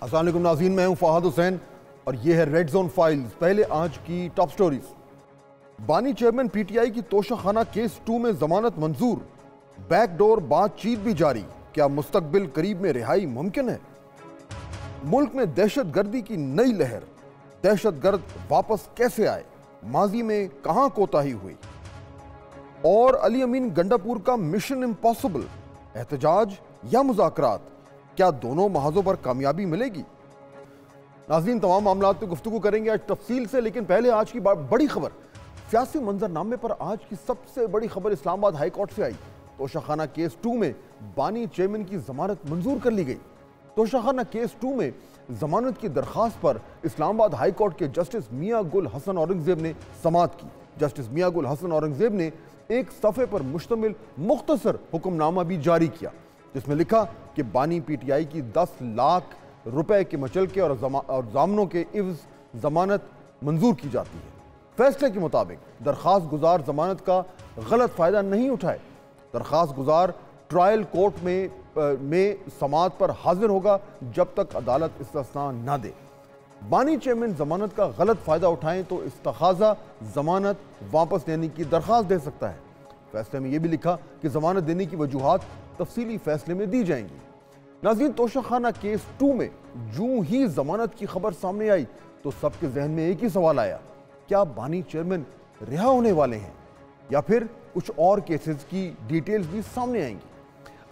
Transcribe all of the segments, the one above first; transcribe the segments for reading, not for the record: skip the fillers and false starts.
अस्सलाम वालेकुम नाज़रीन, मैं हूं फहद हुसैन और ये है रेड जोन फाइल्स। पहले आज की टॉप स्टोरीज। बानी चेयरमैन पीटीआई की तोशाखाना केस 2 में जमानत मंजूर, बैकडोर बातचीत भी जारी। क्या मुस्तकबिल करीब में रिहाई मुमकिन है? मुल्क में दहशत गर्दी की नई लहर, दहशत गर्द वापस कैसे आए, माजी में कहां कोताही हुई? और अली अमीन गंडापुर का मिशन इम्पॉसिबल, एहतजाज या मुज़ाकरात, क्या दोनों महाजों पर कामयाबी मिलेगी? नाज़रीन, तमाम मामलों पर गुफ्तगू करेंगे आज तफसील से, लेकिन पहले आज की बड़ी खबर। सियासी मंजरनामे पर आज की सबसे बड़ी खबर इस्लामाबाद हाई कोर्ट से आई। तोशाखाना केस 2 में बानी चेयरमैन की जमानत मंजूर कर ली गई। तोशाखाना केस 2 में जमानत की दरखास्त पर इस्लामाबाद हाई कोर्ट के जस्टिस मियां गुल हसन औरंगजेब ने समाअत की। जस्टिस मियां गुल हसन औरंगजेब ने एक सफ़े पर मुश्तमिल मुख्तसर हुक्मनामा भी जारी किया, जिसमें लिखा कि बानी पीटीआई की 10 लाख रुपए के मचलके और जामनों के इवज जमानत मंजूर की जाती है। फैसले के मुताबिक दरखास्त गुजार जमानत का गलत फ़ायदा नहीं उठाए। दरखास्त गुजार ट्रायल कोर्ट में समाअत पर हाजिर होगा जब तक अदालत इस्तिस्ना न दे। बानी चेयरमैन जमानत का गलत फ़ायदा उठाएं तो इस्तखाजा जमानत वापस लेने की दरख्वास्त दे सकता है। फैसले में यह भी लिखा कि जमानत देने की वजूहात तफसीली फैसले में दी जाएंगी। नाज़रीन, तोशाखाना केस 2 में जूं ही जमानत की खबर सामने आई तो सबके जहन में एक ही सवाल आया, क्या बानी चेयरमैन रिहा होने वाले हैं या फिर कुछ और केसेस की डिटेल्स भी सामने आएंगी?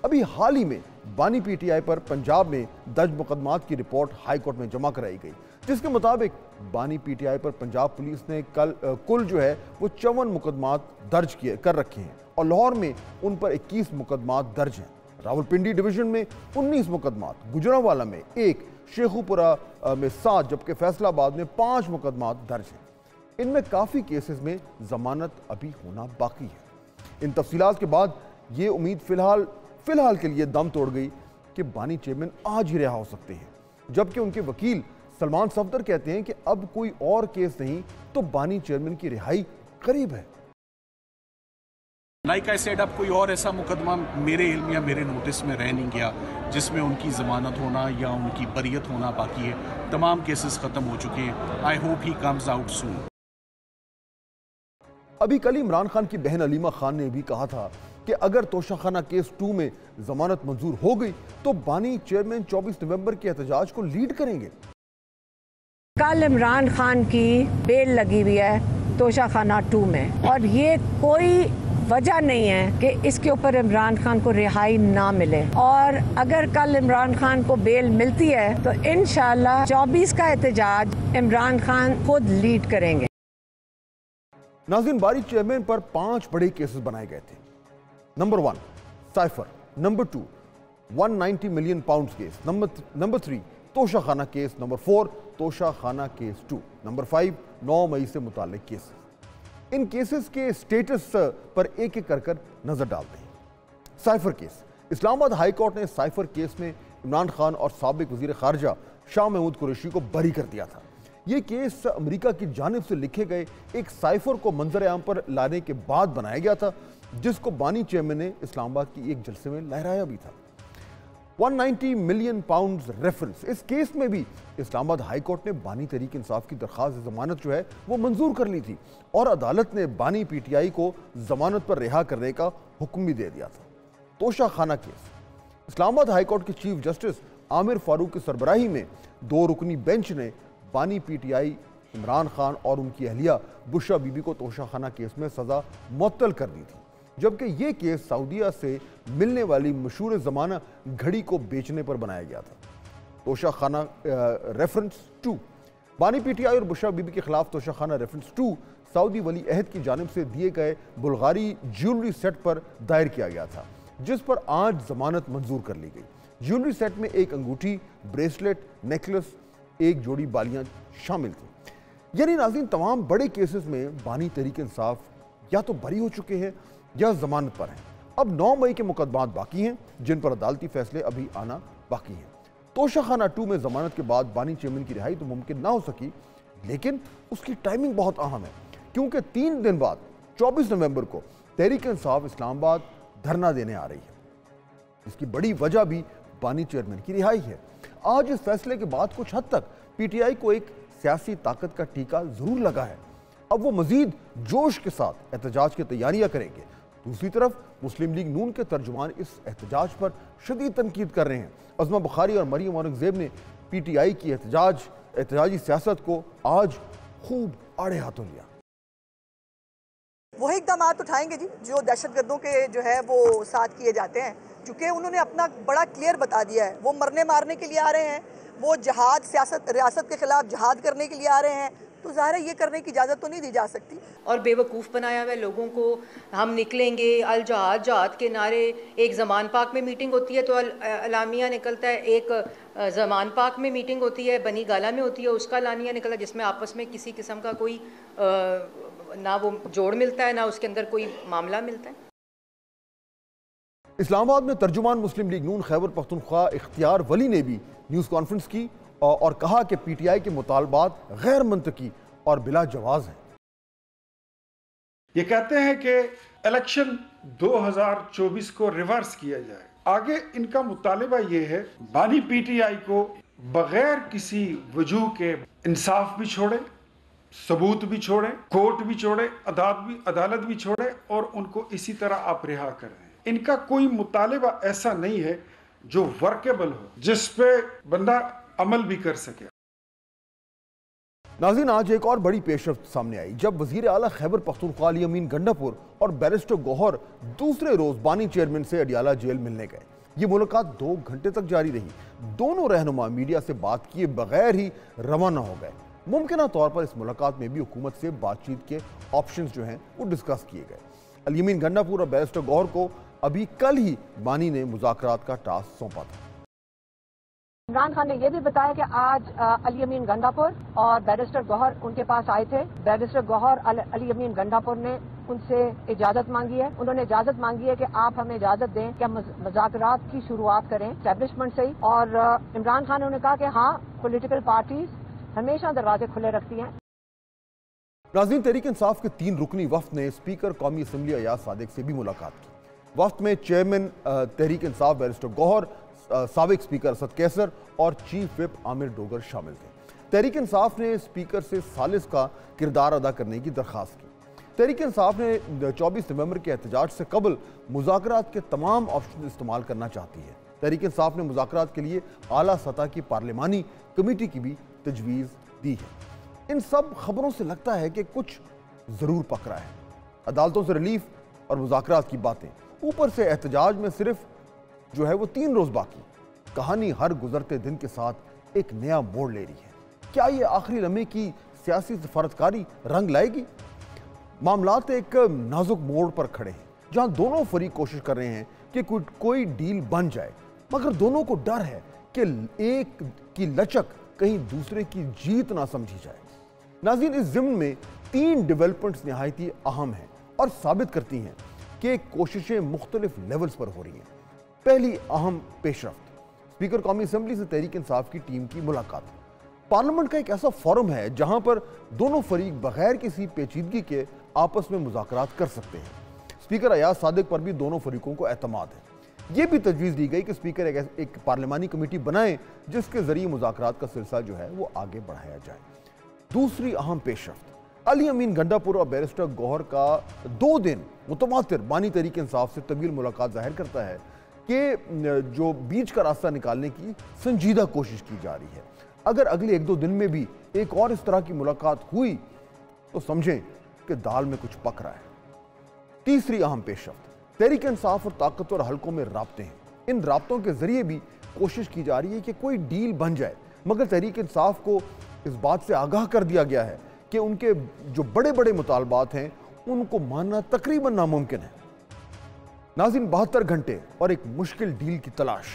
अभी हाल ही में बानी पीटीआई पर पंजाब में दर्ज मुकदमात की रिपोर्ट हाई कोर्ट में जमा कराई गई, जिसके मुताबिक बानी पीटीआई पर पंजाब पुलिस ने कुल जो है वो 54 मुकदमात दर्ज कर रखे हैं और लाहौर में उन पर 21 मुकदमात दर्ज हैं। रावलपिंडी डिवीजन में 19 मुकदमात, गुजरांवाला में 1, शेखुपुरा में 7, जबकि फैसलाबाद में 5 मुकदमात दर्ज हैं। इनमें काफ़ी केसेस में जमानत अभी होना बाकी है। इन तफसीलात के बाद ये उम्मीद फिलहाल के लिए दम तोड़ गई कि बानी चेयरमैन आज ही रिहा हो सकते हैं, जबकि उनके वकील सलमान सफदर कहते हैं कि अब कोई और केस नहीं तो बानी चेयरमैन की रिहाई करीब है। लाइक आई सेड, अब कोई और ऐसा मुकदमा मेरे इल्म या मेरे नोटिस में रह नहीं गया जिसमें उनकी जमानत होना या उनकी बरियत होना बाकी है। तमाम केसेस खत्म हो चुके हैं। I hope he comes out soon. अभी कल इमरान खान की बहन अलीमा खान ने भी कहा था कि अगर तोशाखाना केस 2 में जमानत मंजूर हो गई तो बानी चेयरमैन 24 नवंबर के एहतजाज को लीड करेंगे। कल इमरान खान की बेल लगी हुई है तोशाखाना 2 में और ये कोई वजह नहीं है कि इसके ऊपर इमरान खान को रिहाई ना मिले। और अगर कल इमरान खान को बेल मिलती है तो इंशाल्लाह 24 का एहतजाज इमरान खान खुद लीड करेंगे। नाज़रीन, बानी चेयरमैन पर 5 बड़े केसेस बनाए गए थे। Number 1 cipher, number 2 190 million pound case, number 3 Toshakhana case, number 4 Toshakhana case 2, number 5 9 मई से मुताल्लिक केसेस। इन केसेस के स्टेटस पर एक एक कर नजर डालते हैं। Cipher case, Islamabad high court ने साइफर केस में इमरान खान और साबिक वजीर खारजा शाह महमूद कुरैशी को बरी कर दिया था। यह केस अमेरिका की जानिब से लिखे गए एक साइफर को मंजर आम पर लाने के बाद बनाया गया था, जिसको बानी चेयरमैन ने इस्लामाबाद की एक जलसे में लहराया भी था। 190 मिलियन पाउंड रेफरेंस, इस केस में भी इस्लामाबाद हाई कोर्ट ने बानी तहरीक इंसाफ की दरख्वास्त जमानत जो है वो मंजूर कर ली थी और अदालत ने बानी पीटीआई को जमानत पर रिहा करने का हुक्म भी दे दिया था। Toshakhana case, Islamabad high court के चीफ जस्टिस आमिर फारूक की सरबराही में 2 रुकनी बेंच ने बानी पीटीआई, इमरान खान और उनकी अहलिया बुशरा बीबी को तोशाखाना केस में सजा मुअत्तल कर दी थी, जबकि यह केस सऊदीया से मिलने वाली मशहूर ज़माना घड़ी को बेचने पर बनाया गया था। तोशाखाना रेफरेंस 2, बानी पीटीआई और बुशरा बीबी के खिलाफ तोशाखाना रेफरेंस 2 सऊदी वली अहद की जानिब से दिए गए बुल्गारी ज्वेलरी सेट पर दायर किया गया था, जिस पर आज जमानत मंजूर कर ली गई। ज्वेलरी सेट में एक अंगूठी, ब्रेसलेट, नेकलेस, एक जोड़ी बालियां शामिल थी। यानी नाज़रीन, तमाम बड़े केसेस में बानी तहरीक इंसाफ या तो बरी हो चुके हैं या जमानत पर हैं। अब 9 मई के मुकदमात बाकी हैं जिन पर अदालती फैसले अभी आना बाकी हैं। तोशाखाना 2 में जमानत के बाद बानी चेयरमैन की रिहाई तो मुमकिन ना हो सकी, लेकिन उसकी टाइमिंग बहुत अहम है, क्योंकि 3 दिन बाद 24 नवंबर को तहरीक इंसाफ इस्लामाबाद धरना देने आ रही है। इसकी बड़ी वजह भी बानी चेयरमैन की रिहाई है। आज इस फैसले के बाद कुछ हद तक पीटीआई को एक सियासी ताकत का टीका जरूर लगा है। अब वो मजीद जोश के साथ एहतजाज की तैयारियां करेंगे। दूसरी तरफ मुस्लिम लीग नून के तर्जुमान इस एहतजाज पर शदीद तनकीद कर रहे हैं। अज़मा बुखारी और मरियम औरंगजेब ने पीटीआई की एहतजाजी सियासत को आज खूब आड़े हाथों लिया। वही इकदाम उठाएंगे जी जो दहशतगर्दों के जो है वो साथ किए जाते हैं, क्योंकि उन्होंने अपना बड़ा क्लियर बता दिया है। वो मरने मारने के लिए आ रहे हैं, वो जहाद सियासत रियासत के खिलाफ जहाद करने के लिए आ रहे हैं, तो ज़ाहिर है ये करने की इजाज़त तो नहीं दी जा सकती। और बेवकूफ़ बनाया हुआ लोगों को, हम निकलेंगे अल जहाद जहाद के नारे। एक ज़मान पाक में मीटिंग होती है तो अलामिया निकलता है, एक ज़मान पाक में मीटिंग होती है, बनी गाला में होती है, उसका अलामिया निकलता है, जिसमें आपस में किसी किस्म का कोई ना वो जोड़ मिलता है ना उसके अंदर कोई मामला मिलता है। इस्लामाबाद में तर्जुमान मुस्लिम लीग नून खैबर पख्तूनख्वा इख्तियार वली ने भी न्यूज़ कॉन्फ्रेंस की और कहा कि पीटीआई के मुतालबात गैर मंतकी और बिला जवाज हैं। ये कहते हैं कि इलेक्शन 2024 को रिवर्स किया जाए। आगे इनका मुतालिबा ये है बानी पीटीआई को बगैर किसी वजूह के इंसाफ भी छोड़े, सबूत भी छोड़े, कोर्ट भी छोड़े, अदालत भी छोड़े और उनको इसी तरह आप रिहा कर दें। इनका कोई मुतालिबा ऐसा नहीं है जो वर्केबल हो, जिस पे बंदा अमल भी कर सके। नाज़रीन, आज एक और बड़ी पेशरफ्त सामने आई जब वज़ीर आला खैबर पख्तूनख्वा अली अमीन गंडापुर और बैरिस्टर गौहर दूसरे रोज बानी चेयरमैन से अडियाला जेल मिलने गए। ये मुलाकात 2 घंटे तक जारी रही। दोनों रहनुमा मीडिया से बात किए बगैर ही रवाना हो गए। मुमकिन तौर पर इस मुलाकात में भी हुकूमत से बातचीत के ऑप्शंस जो हैं वो डिस्कस किए गए। अली अमीन गंडापुर और बैरिस्टर गौहर को अभी कल ही बानी ने मुज़ाकरात का टास्क सौंपा था। इमरान खान ने यह भी बताया कि आज अली अमीन गंडापुर और बैरिस्टर गौहर उनके पास आए थे। बैरिस्टर गौहर अली अमीन गंडापुर ने उनसे इजाजत मांगी है। उन्होंने इजाजत मांगी है कि आप हमें इजाजत दें कि हम मुज़ाकरात की शुरुआत करें एस्टेब्लिशमेंट से ही। और इमरान खान ने कहा कि हाँ, पॉलिटिकल पार्टीज हमेशा दरवाजे खुले रखती हैं। नाज़रीन, तहरीक इंसाफ के 3 रुकनी वफ्द ने स्पीकर कौमी असम्बली अयाज सादिक से भी मुलाकात की। वफ्द में चेयरमैन तहरीक इंसाफ बैरिस्टर गौहर, साबिक स्पीकर असद कैसर और चीफ विप आमिर डोगर शामिल थे। तहरीक इंसाफ ने स्पीकर से सालिस का किरदार अदा करने की दरख्वास्त की। तहरीक इंसाफ ने 24 नवंबर के एहतजाज से कबल मुज़ाकरात के तमाम ऑप्शन इस्तेमाल करना चाहती है। तहरीक इंसाफ ने मुज़ाकरात के लिए आला सतह की पार्लिमानी कमेटी की भी तजवीज़ दी है। इन सब खबरों से लगता है कि कुछ ज़रूर पक रहा है। अदालतों से रिलीफ और मुज़ाकरात की बातें, ऊपर से एहतजाज में सिर्फ जो है वो 3 रोज बाकी। कहानी हर गुजरते दिन के साथ एक नया मोड़ ले रही है। क्या ये आखिरी लम्हे की सियासी सफारतकारी रंग लाएगी? मामलात एक नाजुक मोड़ पर खड़े हैं जहां दोनों फरीक कोशिश कर रहे हैं कि कोई डील बन जाए, मगर दोनों को डर है कि एक की लचक कहीं दूसरे की जीत ना समझी जाए। नाज़रीन, इस ज़िम्न में 3 डेवलपमेंट्स निहायती अहम हैं और साबित करती हैं कि कोशिशें मुख्तलिफ लेवल्स पर हो रही हैं। पहली अहम पेशरफ्त, स्पीकर कौमी असम्बली से तहरीक इंसाफ की टीम की मुलाकात। पार्लियामेंट का एक ऐसा फोरम है जहां पर दोनों फरीक बगैर किसी पेचीदगी के आपस में मुज़ाकरात कर सकते हैं। स्पीकर अयाज सादिक पर भी दोनों फरीकों को एतमाद है। यह भी तजवीज़ दी गई कि स्पीकर एक पार्लियामानी कमेटी बनाएं जिसके जरिए मुज़ाकरात का सिलसिला जो है वो आगे बढ़ाया जाए। दूसरी अहम पेशरफ्त, अली अमीन गंडापुर और बैरिस्टर गौहर का 2 दिन मुतवातिर बानी तहरीक इंसाफ से तवील मुलाकात जाहिर करता है कि जो बीच का रास्ता निकालने की संजीदा कोशिश की जा रही है। अगर अगले 1-2 दिन में भी एक और इस तरह की मुलाकात हुई तो समझें कि दाल में कुछ पक रहा है। तीसरी अहम पेशरफ्त, तहरीक इंसाफ और ताकतवर हलकों में राब्ते हैं। इन राब्तों के जरिए भी कोशिश की जा रही है कि कोई डील बन जाए, मगर तहरीक इंसाफ को इस बात से आगाह कर दिया गया है कि उनके जो बड़े बड़े मुतालबात हैं उनको मानना तकरीबन नामुमकिन है। नाज़रीन, 72 घंटे और एक मुश्किल डील की तलाश।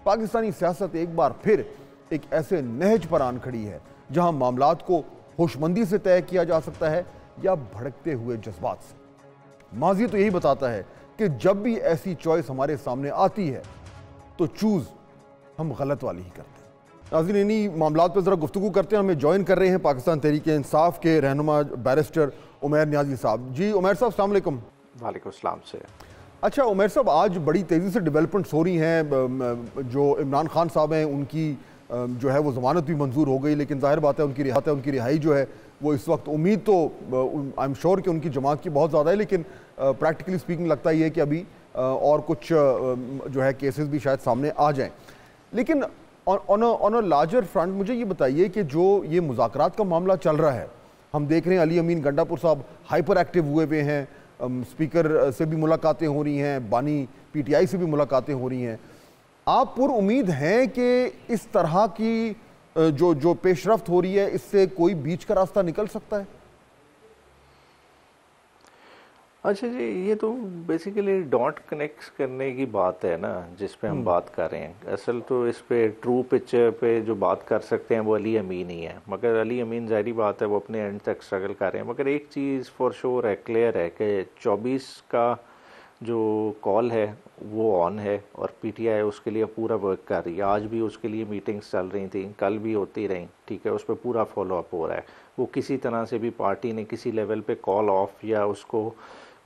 पाकिस्तानी सियासत एक बार फिर एक ऐसे नहज पर आन खड़ी है जहां मामलात को होशमंदी से तय किया जा सकता है या भड़कते हुए जज्बात से। माजी तो यही बताता है कि जब भी ऐसी चॉइस हमारे सामने आती है तो चूज हम गलत वाली ही करते हैं। नाज़रीन, इन्हीं मामलात पर ज़रा गुफ्तगू करते हैं। हमें ज्वाइन कर रहे हैं पाकिस्तान तहरीक इंसाफ के रहनुमा बैरिस्टर उमैर नियाज़ी साहब। जी उमैर साहब, अस्सलाम वालेकुम। वालेकुम सलाम से। अच्छा उमैर साहब, आज बड़ी तेज़ी से डेवलपमेंट्स हो रही हैं। जो इमरान खान साहब हैं उनकी जो है वो ज़मानत भी मंजूर हो गई, लेकिन जाहिर बात है उनकी रिहाई जो है वो इस वक्त उम्मीद तो आई एम श्योर कि उनकी जमात की बहुत ज़्यादा है, लेकिन प्रैक्टिकली स्पीकिंग लगता ही है कि अभी और कुछ जो है केसेस भी शायद सामने आ जाएं। लेकिन ऑन अ लार्जर फ्रंट मुझे ये बताइए कि जो ये मुज़ाकरात का मामला चल रहा है, हम देख रहे हैं अली अमीन गंडापुर साहब हाइपर एक्टिव हुए हुए हैं, स्पीकर से भी मुलाकातें हो रही हैं, बानी पीटीआई से भी मुलाकातें हो रही हैं। आप पुर उम्मीद हैं कि इस तरह की जो पेशरफ्त हो रही है इससे कोई बीच का रास्ता निकल सकता है? अच्छा जी, ये तो बेसिकली डॉट कनेक्ट करने की बात है ना, जिस पे हम बात कर रहे हैं। असल तो इस पे ट्रू पिक्चर पे जो बात कर सकते हैं वो अली अमीन ही है, मगर अली अमीन जाहिर बात है वो अपने एंड तक स्ट्रगल कर रहे हैं। मगर एक चीज़ फॉर श्योर है, क्लियर है कि 24 का जो कॉल है वो ऑन है और पीटीआई उसके लिए पूरा वर्क कर रही है। आज भी उसके लिए मीटिंग्स चल रही थी, कल भी होती रही, ठीक है, उस पर पूरा फॉलो अप हो रहा है। वो किसी तरह से भी पार्टी ने किसी लेवल पे कॉल ऑफ या उसको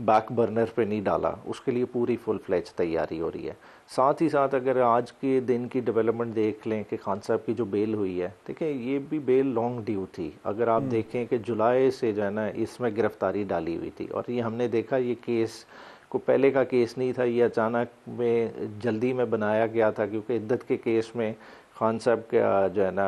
बैक बर्नर पे नहीं डाला, उसके लिए पूरी फुल फ्लेज तैयारी हो रही है। साथ ही साथ अगर आज के दिन की डेवलपमेंट देख लें कि खान साहब की जो बेल हुई है, देखिए ये भी बेल लॉन्ग ड्यू थी। अगर आप देखें कि जुलाई से जो है ना इसमें गिरफ्तारी डाली हुई थी, और ये हमने देखा ये केस को पहले का केस नहीं था, ये अचानक में जल्दी में बनाया गया था, क्योंकि इद्दत के केस में खान साहब का जो है ना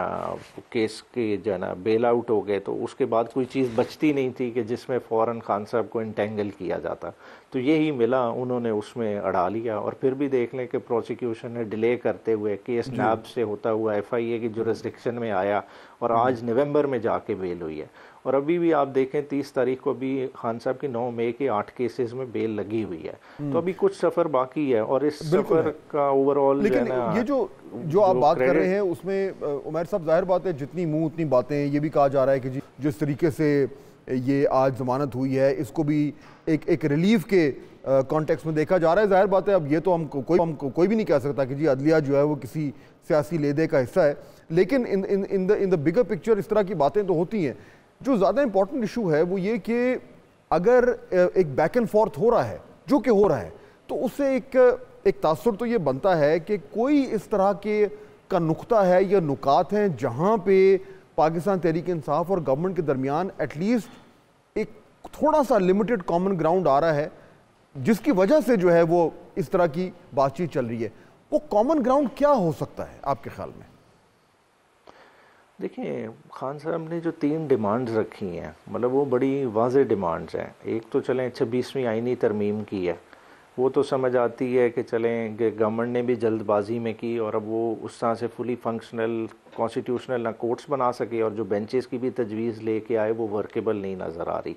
केस के जो है ना बेल आउट हो गए, तो उसके बाद कोई चीज़ बचती नहीं थी कि जिसमें फ़ौरन खान साहब को इंटेंगल किया जाता। तो यही मिला, उन्होंने उसमें अड़ा लिया। और फिर भी देख लें कि प्रोसिक्यूशन ने डिले करते हुए केस नैब से होता हुआ FIA की जुरिस्डिक्शन में आया और आज नवंबर में जाके बेल हुई है। और अभी भी आप देखें 30 तारीख को भी खान साहब की 9 मई के 8 केसेस में बेल लगी हुई है। तो अभी कुछ सफ़र बाकी है और इस सफ़र का ओवरऑल लेकिन ये जो आप बात कर रहे हैं उसमें उमैर साहब जाहिर बात है जितनी मुंह उतनी बातें। ये भी कहा जा रहा है कि जी जिस तरीके से ये आज जमानत हुई है इसको भी एक रिलीफ के कॉन्टेक्स्ट में देखा जा रहा है। जाहिर बात है अब ये तो हम कोई भी नहीं कह सकता कि जी अदलिया जो है वो किसी सियासी लेदे का हिस्सा है, लेकिन इन द बिगर पिक्चर इस तरह की बातें तो होती हैं। जो ज़्यादा इंपॉर्टेंट इशू है वो ये कि अगर एक बैक एंड फोर्थ हो रहा है जो कि हो रहा है, तो उससे एक तासुर तो ये बनता है कि कोई इस तरह के का नुक्ता है या नुकात हैं जहाँ पे पाकिस्तान तहरीक इंसाफ और गवर्नमेंट के दरमियान एटलीस्ट एक थोड़ा सा लिमिटेड कॉमन ग्राउंड आ रहा है, जिसकी वजह से जो है वो इस तरह की बातचीत चल रही है। वो कॉमन ग्राउंड क्या हो सकता है आपके ख्याल में? देखिए, खान साहब ने जो 3 डिमांड्स रखी हैं, मतलब वो बड़ी वाज़ेह डिमांड्स हैं। एक तो चलें 26वीं आईनी तरमीम की है, वो तो समझ आती है कि चलें कि गवर्नमेंट ने भी जल्दबाजी में की और अब वो उस तरह से फुली फंक्शनल कॉन्स्टिट्यूशनल ना कोर्ट्स बना सके और जो बेंचेस की भी तजवीज़ लेके आए वो वर्केबल नहीं नज़र आ रही।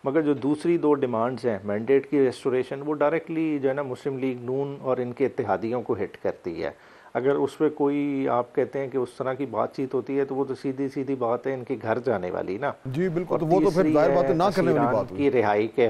मगर जो दूसरी 2 डिमांड्स हैं, मैंडेट की रेस्टोरेशन, वो डायरेक्टली जो है ना मुस्लिम लीग नून और इनके इत्तेहादियों को हिट करती है। अगर उस पर कोई आप कहते हैं कि उस तरह की बातचीत होती है तो वो तो सीधी सीधी बात है इनके घर जाने वाली ना। जी बिल्कुल, तो वो तो फिर जाहिर बात है ना करने वाली बात की रिहाई के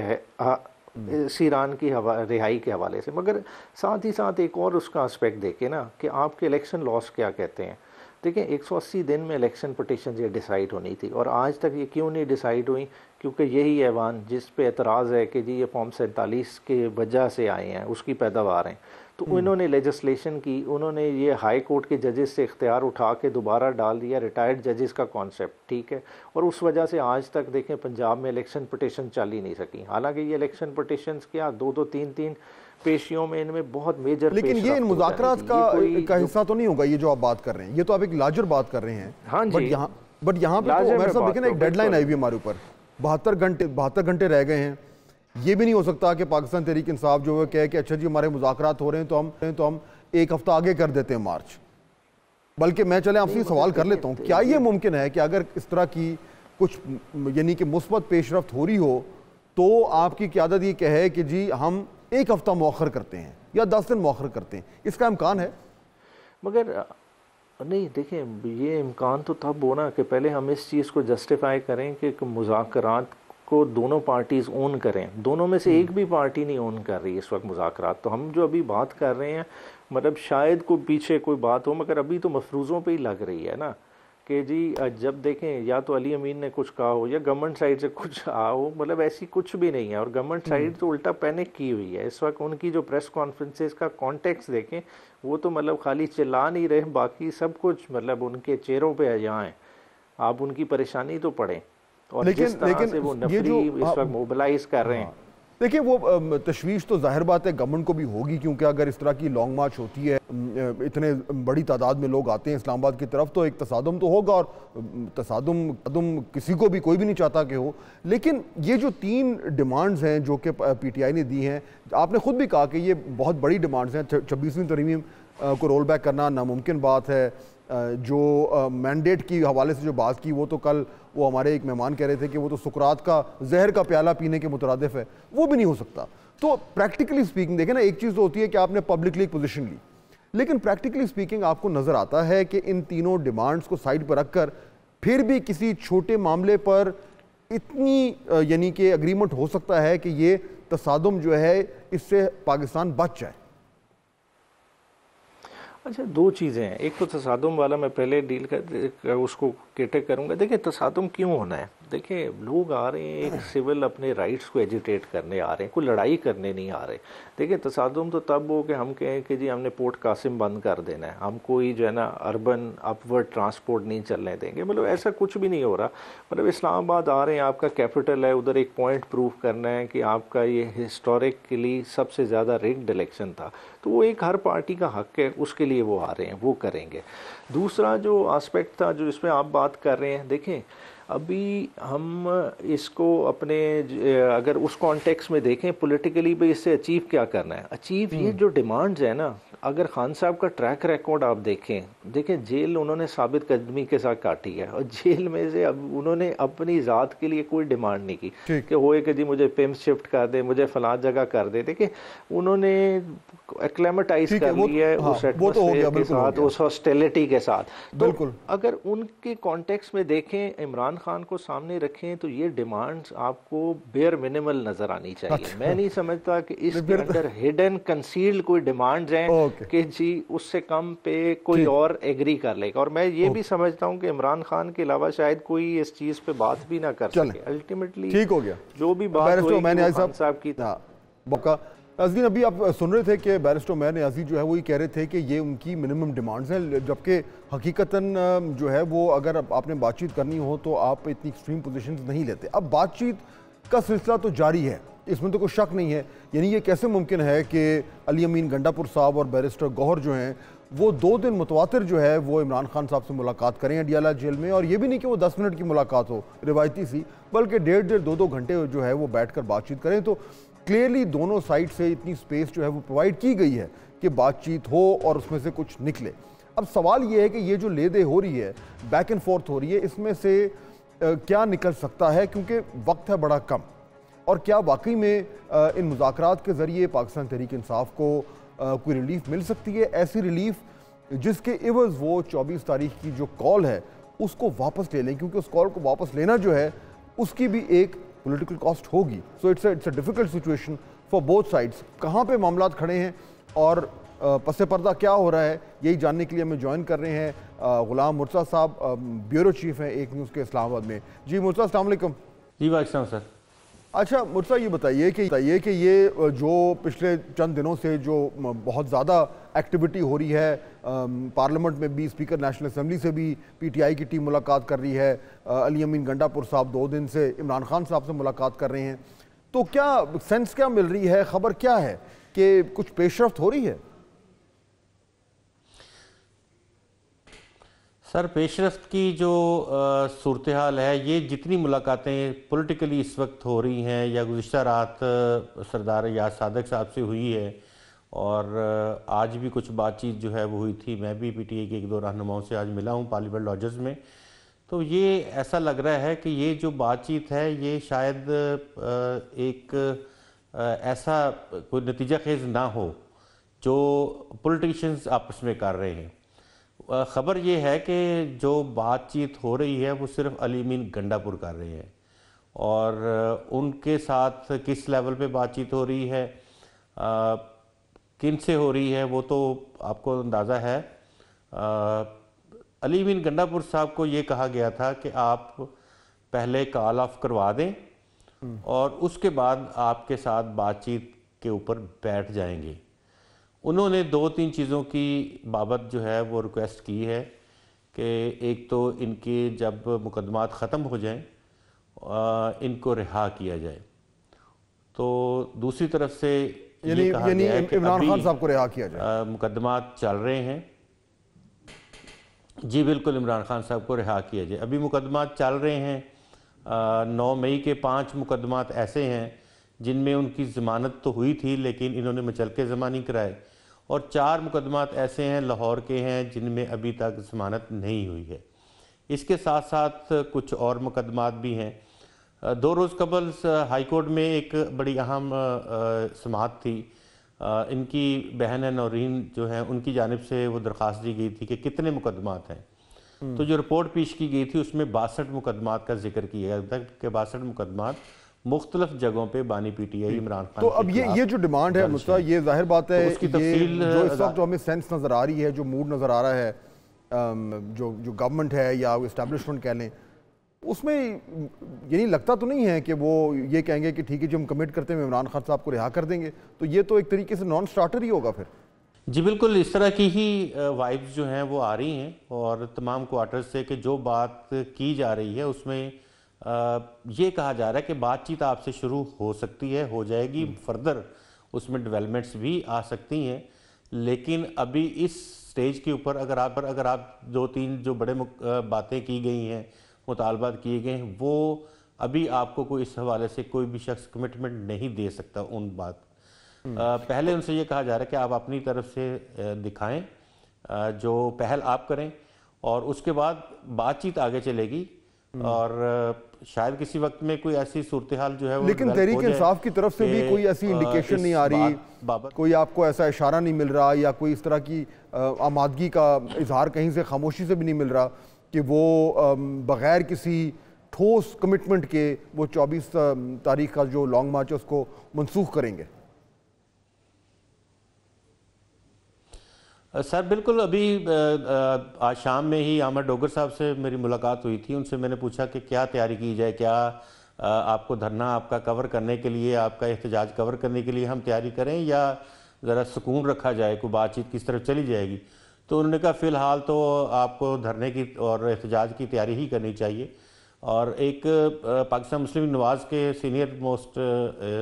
ईरान की रिहाई के हवाले से। मगर साथ ही साथ एक और उसका एस्पेक्ट देखें ना कि आपके इलेक्शन लॉस क्या कहते हैं। देखिए 180 दिन में इलेक्शन पटिशन ये डिसाइड होनी थी और आज तक ये क्यों नहीं डिसाइड हुई, क्योंकि यही ऐवान जिस पे एतराज़ है कि जी ये फॉर्म 47 के वजह से आए हैं उसकी पैदावार हैं, तो उन्होंने लेजिस्लेशन की, उन्होंने ये हाई कोर्ट के जजेस से इख्तियार उठा के दोबारा डाल दिया रिटायर्ड जजेस का कॉन्सेप्ट, ठीक है। और उस वजह से आज तक देखें पंजाब में इलेक्शन पटिशन चल ही नहीं सकी। हालांकि ये इलेक्शन पटिशन्स क्या 2-2, 3-3 पेशियों में इनमें बहुत मेजर, लेकिन ये इन मुज़ाकरात का हिस्सा तो नहीं होगा ये जो आप बात कर रहे हैं। ये तो आप एक लार्जर बात कर रहे हैं। हाँ जी, बट यहाँ पे तो उमैर साहब देखें ना एक डेडलाइन आई हुई हमारे ऊपर, 72 घंटे रह गए हैं। ये भी नहीं हो सकता कि पाकिस्तान तहरीक इंसाफ जो है कहे कि अच्छा जी हमारे मुज़ाकरात हो रहे हैं तो हम एक हफ्ता आगे कर देते हैं मार्च। बल्कि मैं चले आपसे सवाल कर लेता हूँ, क्या ये मुमकिन है कि अगर इस तरह की कुछ यानी कि मुस्बत पेशरफ्त हो रही हो तो आपकी क़यादत ये कहे कि जी हम एक हफ्ता मौखर करते हैं या 10 दिन मौखर करते हैं, इसका इम्कान है? मगर नहीं, देखें ये इम्कान तो तब होना कि पहले हम इस चीज़ को जस्टिफाई करें कि मुज़ाकरात को दोनों पार्टीज़ ओन करें। दोनों में से एक भी पार्टी नहीं ओन कर रही इस वक्त मुज़ाकरात। तो हम जो अभी बात कर रहे हैं मतलब शायद कोई पीछे कोई बात हो, मगर अभी तो मफरूज़ों पे ही लग रही है ना कि जी जब देखें या तो अली अमीन ने कुछ कहा हो या गवर्नमेंट साइड से कुछ कहा हो, मतलब ऐसी कुछ भी नहीं है। और गवर्नमेंट साइड तो उल्टा पैनिक की हुई है इस वक्त। उनकी जो प्रेस कॉन्फ्रेंसेस का कॉन्टेक्स्ट देखें, वो तो मतलब खाली चिल्ला नहीं रहे, बाकी सब कुछ मतलब उनके चेहरों पे यहाँ है। आप उनकी परेशानी तो पढ़ें, और जिस तरह से वो नफरी इस वक्त मोबिलाइज कर रहे हैं। देखिए वो तशवीश तो जाहिर बात है गवर्नमेंट को भी होगी, क्योंकि अगर इस तरह की लॉन्ग मार्च होती है, इतने बड़ी तादाद में लोग आते हैं इस्लामाबाद की तरफ, तो एक तसादुम तो होगा, और तसादुम किसी को भी, कोई भी नहीं चाहता कि हो। लेकिन ये जो 3 डिमांड्स हैं जो कि PTI ने दी हैं, आपने खुद भी कहा कि ये बहुत बड़ी डिमांड्स हैं। 26वीं तरमीम को रोल बैक करना नामुमकिन बात है। जो मैंडेट की हवाले से जो बात की, वो तो कल वो हमारे एक मेहमान कह रहे थे कि वो तो सुकरात का जहर का प्याला पीने के मुतरादिफ है, वो भी नहीं हो सकता। तो प्रैक्टिकली स्पीकिंग देखें ना, एक चीज़ तो होती है कि आपने पब्लिकली एक पोजीशन ली, लेकिन प्रैक्टिकली स्पीकिंग आपको नज़र आता है कि इन तीनों डिमांड्स को साइड पर रखकर फिर भी किसी छोटे मामले पर इतनी यानी कि एग्रीमेंट हो सकता है कि ये तसादुम जो है इससे पाकिस्तान बच जाए। अच्छा, 2 चीज़ें हैं। एक तो तसादुम वाला मैं पहले डील कर उसको कैटर करूंगा। देखिए तसादुम क्यों होना है, देखिए लोग आ रहे हैं एक सिविल अपने राइट्स को एजिटेट करने आ रहे हैं, कोई लड़ाई करने नहीं आ रहे। देखिए तसादुम तो तब हो कि हम कहें कि जी हमने पोर्ट कासिम बंद कर देना है, हम कोई जो है ना अर्बन अपवर्ड ट्रांसपोर्ट नहीं चलने देंगे, मतलब ऐसा कुछ भी नहीं हो रहा। मतलब इस्लामाबाद आ रहे हैं, आपका कैपिटल है, उधर एक पॉइंट प्रूव करना है कि आपका ये हिस्टोरिकली सबसे ज़्यादा रिग्ड इलेक्शन था, तो वो एक हर पार्टी का हक है, उसके लिए वो आ रहे हैं, वो करेंगे। दूसरा जो आस्पेक्ट था जो इसमें आप बात कर रहे हैं, देखें अभी हम इसको अपने अगर उस कॉन्टेक्स्ट में देखें पॉलिटिकली भी इससे अचीव क्या करना है, अचीव ये जो डिमांड्स है ना, अगर खान साहब का ट्रैक रिकॉर्ड आप देखें जेल उन्होंने साबित कदमी के साथ काटी है, और जेल में से अब उन्होंने अपनी ज़ात के लिए कोई डिमांड नहीं की कि होए कि जी मुझे पिम्स शिफ्ट कर दे, मुझे फलां जगह कर दे। देखिए उन्होंने एक्लेमेटाइज कर लिया है उस एटमॉस्फेयर के साथ, उस हॉस्टिलिटी के साथ। तो अगर उनके कॉन्टेक्स्ट में देखें, इमरान खान को सामने रखें, तो ये डिमांड्स आपको बेयर मिनिमल नजर आनी चाहिए। मैं नहीं समझता कि इसके अंदर हिडन कंसील्ड कोई डिमांड्स हैं कि जी उससे कम पे कोई और एग्री कर लेगा। और मैं ये भी समझता हूँ कि इमरान खान के अलावा शायद कोई इस चीज पे बात भी ना कर सके। अल्टीमेटली ठीक हो गया, जो भी बात हुई मैंने साहब की था मौका। अजीन अभी आप सुन रहे थे कि बैरिस्टर उमैर नियाज़ी जो है वो ये कह रहे थे कि ये उनकी मिनिमम डिमांड्स हैं, जबकि हकीकतन जो है वो अगर आपने बातचीत करनी हो तो आप इतनी एक्सट्रीम पोजीशंस नहीं लेते। अब बातचीत का सिलसिला तो जारी है, इसमें तो कोई शक नहीं है। यानी ये कैसे मुमकिन है कि अली अमीन गंडापुर साहब और बैरिस्टर गौहर जो हैं वो 2 दिन मुतवातिर जो है वो इमरान खान साहब से मुलाकात करें अडियाला जेल में, और ये भी नहीं कि वो 10 मिनट की मुलाकात हो रिवायती सी, बल्कि 1.5-2 घंटे जो है वो बैठकर बातचीत करें। तो क्लियरली दोनों साइड से इतनी स्पेस जो है वो प्रोवाइड की गई है कि बातचीत हो और उसमें से कुछ निकले। अब सवाल ये है कि ये जो ले दे हो रही है, बैक एंड फोर्थ हो रही है, इसमें से क्या निकल सकता है, क्योंकि वक्त है बड़ा कम, और क्या वाकई में इन मुज़ाकरात के ज़रिए पाकिस्तान तहरीक इंसाफ को कोई रिलीफ मिल सकती है, ऐसी रिलीफ जिसके एवज़ वो 24 तारीख की जो कॉल है उसको वापस ले लें, क्योंकि उस कॉल को वापस लेना जो है उसकी भी एक पॉलिटिकल कॉस्ट होगी। So it's a difficult situation for both sides. कहाँ पे मामलात खड़े हैं और पसे पर्दा क्या हो रहा है, यही जानने के लिए हमें ज्वाइन कर रहे हैं गुलाम मुर्तज़ा साहब, ब्यूरो चीफ हैं एक न्यूज़ के इस्लामाबाद में। जी मुर्तज़ा, अस्सलाम वालेकुम। जी वालेकुम सर। अच्छा मुर्तज़ा, ये बताइए कि ये जो पिछले चंद दिनों से जो बहुत ज़्यादा एक्टिविटी हो रही है, पार्लियामेंट में भी स्पीकर नेशनल असेंबली से भी PTI की टीम मुलाकात कर रही है, अली अमीन गंडापुर साहब 2 दिन से इमरान खान साहब से मुलाकात कर रहे हैं, तो क्या सेंस क्या मिल रही है, खबर क्या है कि कुछ पेशरफ्त हो रही है? सर पेशरफ्त की जो सूरत हाल है, ये जितनी मुलाकातें पॉलिटिकली इस वक्त हो रही हैं या गुज़िश्ता रात सरदार याद सादक साहब से हुई है, और आज भी कुछ बातचीत जो है वो हुई थी, मैं भी PTI के 1-2 रहनुमाओं से आज मिला हूँ पार्लियामेंट लॉजर्स में, तो ये ऐसा लग रहा है कि ये जो बातचीत है ये शायद एक ऐसा कोई नतीजा खेज ना हो जो पॉलिटिशियंस आपस में कर रहे हैं। ख़बर ये है कि जो बातचीत हो रही है वो सिर्फ अली अमीन गंडापुर कर रहे हैं, और उनके साथ किस लेवल पे बातचीत हो रही है, किन से हो रही है, वो तो आपको अंदाज़ा है। अली बिन गंडापुर साहब को ये कहा गया था कि आप पहले कॉल ऑफ करवा दें और उसके बाद आपके साथ बातचीत के ऊपर बैठ जाएंगे। उन्होंने 2-3 चीज़ों की बाबत जो है वो रिक्वेस्ट की है कि एक तो इनके जब मुकदमात ख़त्म हो जाएं इनको रिहा किया जाए, तो दूसरी तरफ से यानी इमरान खान साहब को रिहा किया जाए। मुकदमात चल रहे हैं जी, बिल्कुल इमरान खान साहब को रिहा किया जाए। अभी मुकदमात चल रहे हैं। 9 मई के 5 मुकदमात ऐसे हैं जिनमें उनकी ज़मानत तो हुई थी लेकिन इन्होंने मुचलके ज़मानी कराए, और 4 मुकदमात ऐसे हैं लाहौर के हैं जिनमें अभी तक ज़मानत नहीं हुई है। इसके साथ साथ कुछ और मुकदमात भी हैं। 2 रोज़ कबल हाई कोर्ट में एक बड़ी अहम समाअत थी। इनकी बहन है नौरीन जो है, उनकी जानिब से वो दरख्वास्त दी गई थी कि कितने मुकदमात हैं। तो जो रिपोर्ट पेश की गई थी उसमें 62 मुकदमात का जिक्र किया गया था कि 62 मुकदमात मुख्तलिफ जगहों पे बानी पीटीआई इमरान खान। तो अब ये जो डिमांड है मुझसे, ये जाहिर बात है, उसकी तफसील जो इस वक्त जो हमें सेंस नज़र आ रही है, जो मूड नज़र आ रहा है, जो गवर्नमेंट है या इस्टेब्लिशमेंट कह लें, उसमें ये नहीं लगता तो नहीं है कि वो ये कहेंगे कि ठीक है जी हम कमिट करते हैं इमरान खान साहब को रिहा कर देंगे, तो ये तो एक तरीके से नॉन स्टार्टर ही होगा फिर। जी बिल्कुल, इस तरह की ही वाइब्स जो हैं वो आ रही हैं, और तमाम क्वार्टर्स से कि जो बात की जा रही है उसमें ये कहा जा रहा है कि बातचीत आपसे शुरू हो सकती है, हो जाएगी, फर्दर उसमें डेवलपमेंट्स भी आ सकती हैं, लेकिन अभी इस स्टेज के ऊपर अगर आप 2-3 जो बड़े बातें की गई हैं, मुतालबात किए गए हैं, वो अभी आपको कोई इस हवाले से कोई भी शख्स कमिटमेंट नहीं दे सकता उन बात। पहले उनसे ये कहा जा रहा है कि आप अपनी तरफ से दिखाएं, जो पहल आप करें, और उसके बाद बातचीत आगे चलेगी, और शायद किसी वक्त में कोई ऐसी सूरत हाल जो है वो, लेकिन तहरीक इंसाफ की तरफ से भी कोई ऐसी इंडिकेशन नहीं आ रही, कोई आपको ऐसा इशारा नहीं मिल रहा, या कोई इस तरह की आमादगी का इजहार कहीं से खामोशी से भी नहीं मिल रहा कि वो बग़ैर किसी ठोस कमिटमेंट के वो 24 तारीख का जो लॉन्ग मार्च है उसको मनसूख करेंगे। सर बिल्कुल, अभी आज शाम में ही आमर डोगर साहब से मेरी मुलाकात हुई थी। उनसे मैंने पूछा कि क्या तैयारी की जाए, क्या आपको धरना आपका कवर करने के लिए, आपका एहतजाज कवर करने के लिए हम तैयारी करें, या ज़रा सुकून रखा जाए, कोई बातचीत किस तरफ चली जाएगी। तो उन्होंने कहा फ़िलहाल तो आपको धरने की और एहतजाज की तैयारी ही करनी चाहिए। और एक पाकिस्तान मुस्लिम नवाज़ के सीनियर मोस्ट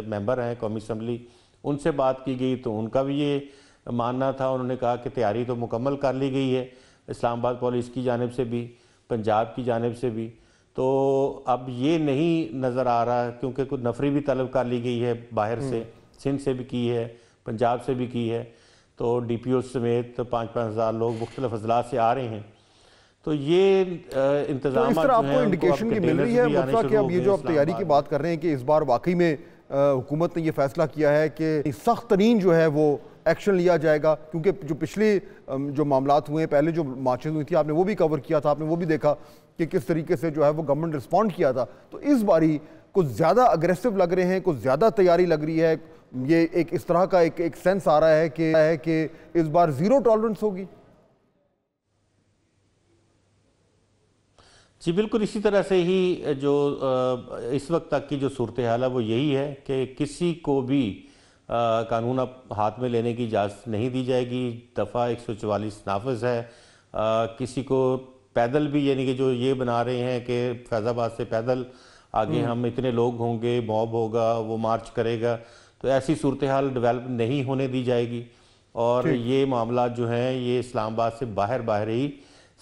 मेंबर हैं कौमी असम्बली, उनसे बात की गई तो उनका भी ये मानना था, उन्होंने कहा कि तैयारी तो मुकम्मल कर ली गई है इस्लामाबाद पुलिस की जानिब से भी, पंजाब की जानिब से भी। तो अब ये नहीं नज़र आ रहा, क्योंकि कुछ नफरी भी तलब कर ली गई है बाहर से, सिंध से भी की है, पंजाब से भी की है, तो DPO समेत 5-5 हज़ार लोग मुख्तलिफ अजला से आ रहे हैं। तो ये इंतजाम इस तरह आपको इंडिकेशन की मिल रही है मुफ्ता कि अब ये जो आप तैयारी की बात कर रहे हैं कि इस बार वाकई में हुकूमत ने ये फैसला किया है कि सख्त तरीन जो है वो एक्शन लिया जाएगा, क्योंकि जो पिछले जो मामलात हुए, पहले जो मार्चेज हुई थी, आपने वो भी कवर किया था, आपने वो भी देखा कि किस तरीके से जो है वो गवर्नमेंट रिस्पॉन्ड किया था। तो इस बारी कुछ ज़्यादा अग्रेसिव लग रहे हैं, कुछ ज़्यादा तैयारी लग रही है, ये एक इस तरह का एक सेंस आ रहा है कि इस बार ज़ीरो टॉलरेंस होगी। जी बिल्कुल, इसी तरह से ही जो इस वक्त तक की जो सूरत हाल है वो यही है कि किसी को भी कानून अब हाथ में लेने की इजाज़त नहीं दी जाएगी। दफ़ा 144 नाफिज है। किसी को पैदल भी, यानी कि जो ये बना रहे हैं कि फैज़ाबाद से पैदल आगे हम इतने लोग होंगे, मॉब होगा, वो मार्च करेगा, तो ऐसी सूरत हाल डेवलप नहीं होने दी जाएगी। और ये मामला जो हैं ये इस्लामाबाद से बाहर ही